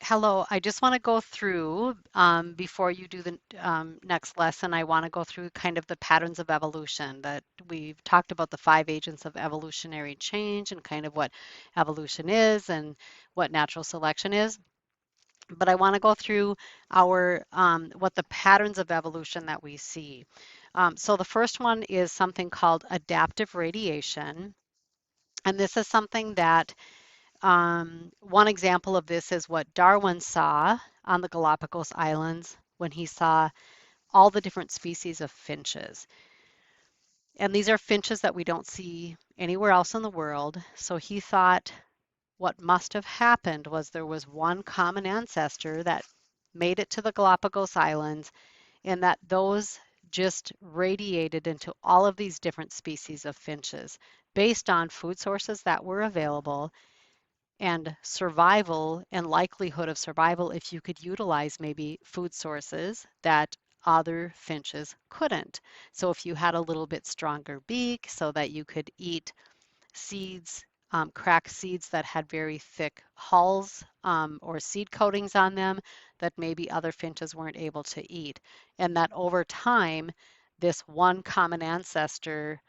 Hello, I just want to go through, before you do the next lesson, I want to go through kind of the patterns of evolution that we've talked about the 5 agents of evolutionary change and kind of what evolution is and what natural selection is. But I want to go through our what the patterns of evolution that we see. So the first one is something called adaptive radiation. And this is something that one example of this is what Darwin saw on the Galapagos Islands when he saw all the different species of finches. And these are finches that we don't see anywhere else in the world. So he thought what must have happened was there was one common ancestor that made it to the Galapagos Islands, and that those just radiated into all of these different species of finches based on food sources that were available and survival and likelihood of survival if you could utilize maybe food sources that other finches couldn't. So if you had a little bit stronger beak so that you could eat seeds, crack seeds that had very thick hulls or seed coatings on them that maybe other finches weren't able to eat. And that over time, this one common ancestor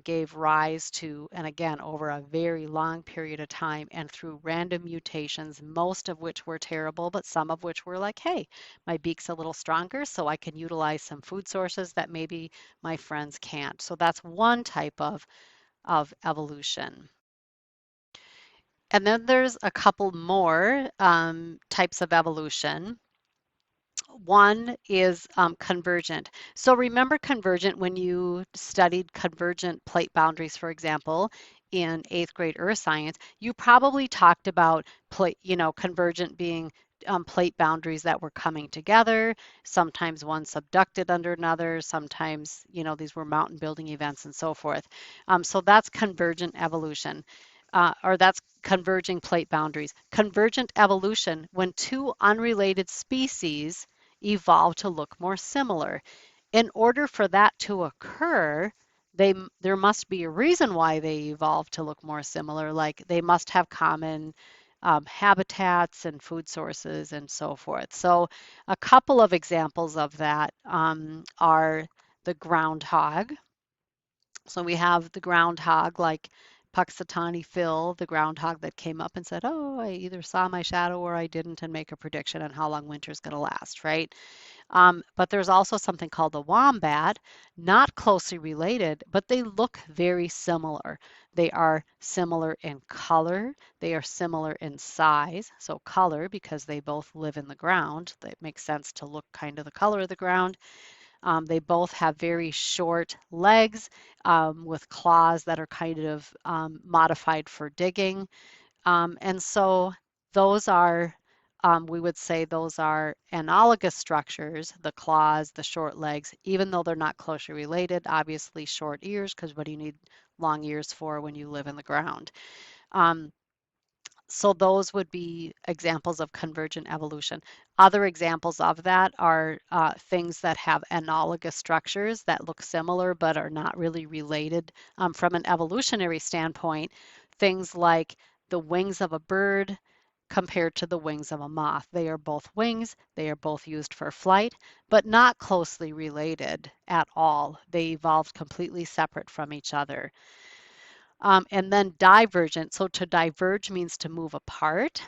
gave rise to, and again, over a very long period of time and through random mutations, most of which were terrible, but some of which were like, hey, my beak's a little stronger, so I can utilize some food sources that maybe my friends can't. So that's one type of evolution. And then there's a couple more types of evolution. One is convergent. So remember convergent when you studied convergent plate boundaries, for example, in 8th grade earth science, you probably talked about plate, convergent being plate boundaries that were coming together, sometimes one subducted under another, sometimes, these were mountain building events and so forth. So that's convergent evolution. Or that's converging plate boundaries. Convergent evolution, when two unrelated species evolve to look more similar. In order for that to occur, there must be a reason why they evolved to look more similar, like they must have common habitats and food sources and so forth. So a couple of examples of that are the groundhog. So we have the groundhog, like Puxatawny Phil, the groundhog that came up and said, "Oh, I either saw my shadow or I didn't," and make a prediction on how long winter's going to last, right? But there's also something called the wombat, not closely related, but they look very similar. They are similar in color, they are similar in size. So color, because they both live in the ground, it makes sense to look kind of the color of the ground. They both have very short legs with claws that are kind of modified for digging. And so those are, we would say those are analogous structures, the claws, the short legs, even though they're not closely related, obviously short ears, because what do you need long ears for when you live in the ground? Um, so those would be examples of convergent evolution. Other examples of that are things that have analogous structures that look similar but are not really related from an evolutionary standpoint. Things like the wings of a bird compared to the wings of a moth. They are both wings, they are both used for flight, but not closely related at all. They evolved completely separate from each other. And then divergent. So to diverge means to move apart.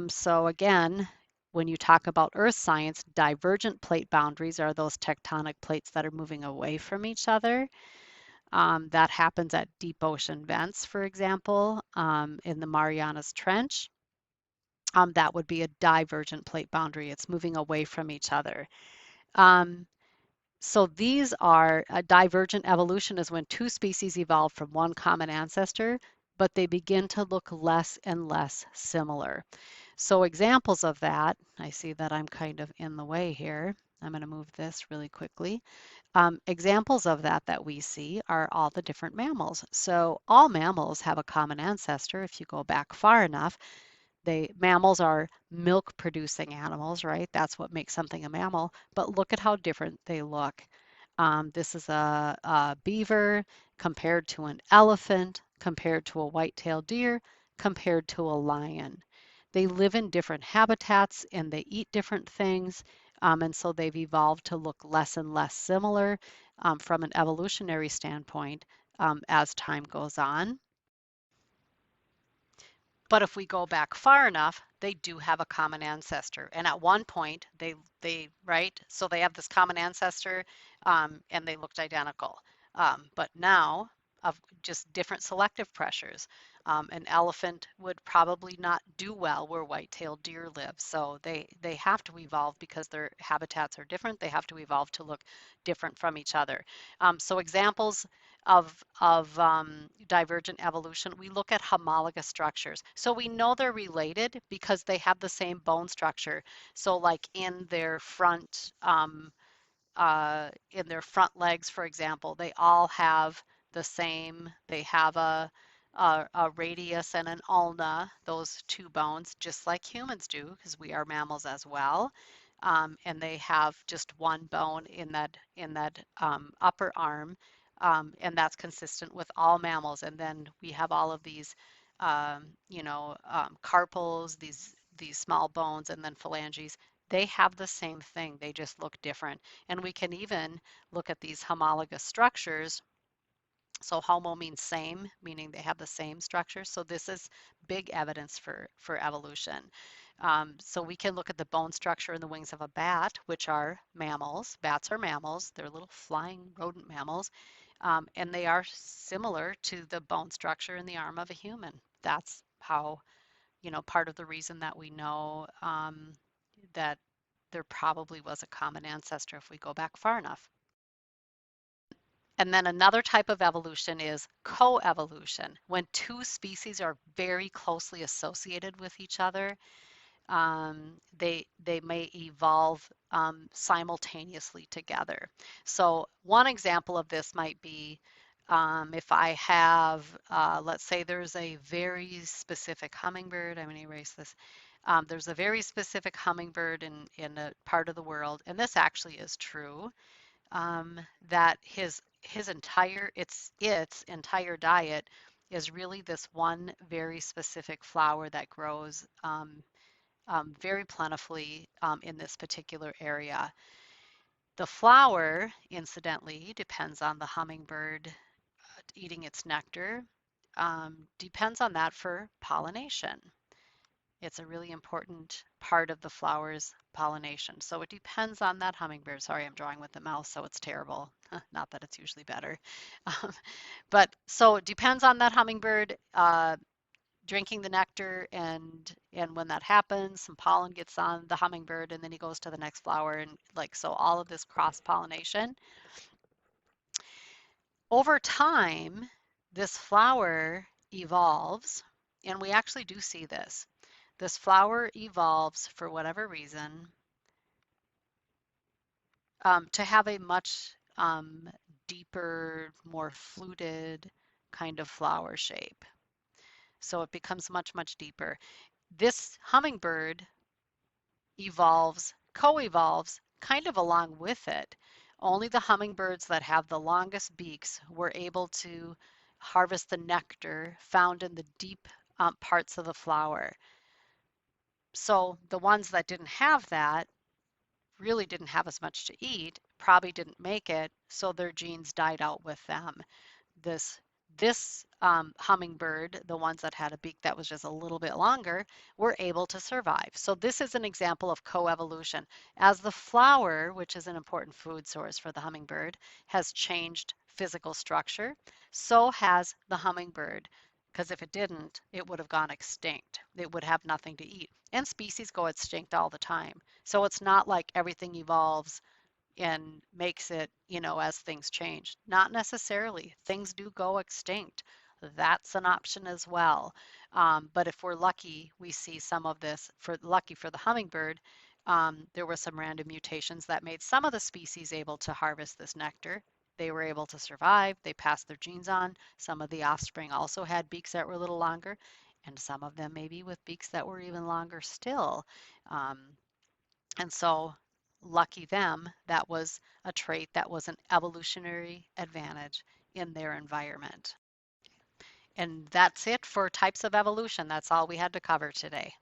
So again, when you talk about earth science, divergent plate boundaries are those tectonic plates that are moving away from each other. That happens at deep ocean vents, for example, in the Marianas Trench. That would be a divergent plate boundary. It's moving away from each other. Um, so these are divergent evolution is when two species evolve from one common ancestor, but they begin to look less and less similar. So examples of that, I see that I'm kind of in the way here. I'm going to move this really quickly. Examples of that we see are all the different mammals. So all mammals have a common ancestor if you go back far enough. Mammals are milk producing animals, right? That's what makes something a mammal. But look at how different they look. This is a beaver compared to an elephant, compared to a white-tailed deer, compared to a lion. they live in different habitats and they eat different things. And so they've evolved to look less and less similar from an evolutionary standpoint as time goes on. But if we go back far enough, they do have a common ancestor. And at one point, right? So they have this common ancestor and they looked identical. But now, of just different selective pressures, an elephant would probably not do well where white-tailed deer live. So they have to evolve because their habitats are different. They have to evolve to look different from each other. So examples of divergent evolution, we look at homologous structures. So we know they're related because they have the same bone structure. So like in their front legs, for example, they all have the same, they have a radius and an ulna, those two bones, just like humans do, because we are mammals as well. And they have just one bone in that upper arm, and that's consistent with all mammals. And then we have all of these, carpals, these small bones, and then phalanges. They have the same thing. They just look different. And we can even look at these homologous structures. So homo means same, meaning they have the same structure. So this is big evidence for evolution. So we can look at the bone structure in the wings of a bat, which are mammals. Bats are mammals. They're little flying rodent mammals. And they are similar to the bone structure in the arm of a human. That's how, part of the reason that we know that there probably was a common ancestor if we go back far enough. And then another type of evolution is coevolution, when two species are very closely associated with each other. They may evolve simultaneously together. So one example of this might be if I have, let's say there's a very specific hummingbird. I'm going to erase this. There's a very specific hummingbird in a part of the world, and this actually is true, that its entire diet is really this one very specific flower that grows very plentifully in this particular area. The flower, incidentally, depends on the hummingbird eating its nectar, depends on that for pollination. It's a really important part of the flower's pollination. So it depends on that hummingbird. Sorry, I'm drawing with the mouse, so it's terrible. Not that it's usually better. But so it depends on that hummingbird drinking the nectar, and when that happens, some pollen gets on the hummingbird and then he goes to the next flower, and so all of this cross pollination. Over time, this flower evolves, and we actually do see this. This flower evolves for whatever reason to have a much deeper, more fluted kind of flower shape. So it becomes much, much deeper. This hummingbird co-evolves kind of along with it. Only the hummingbirds that have the longest beaks were able to harvest the nectar found in the deep parts of the flower. So the ones that didn't have that really didn't have as much to eat, probably didn't make it, so their genes died out with them. This hummingbird, the ones that had a beak that was just a little bit longer, were able to survive. So this is an example of coevolution. As the flower, which is an important food source for the hummingbird, has changed physical structure, so has the hummingbird. Because if it didn't, it would have gone extinct. It would have nothing to eat. And species go extinct all the time. So it's not like everything evolves and makes it, as things change. Not necessarily. Things do go extinct. That's an option as well. But if we're lucky, we see some of this. Lucky for the hummingbird, there were some random mutations that made some of the species able to harvest this nectar. They were able to survive. They passed their genes on. Some of the offspring also had beaks that were a little longer, and some of them maybe with beaks that were even longer still. And so lucky them, that was a trait that was an evolutionary advantage in their environment. And that's it for types of evolution. That's all we had to cover today.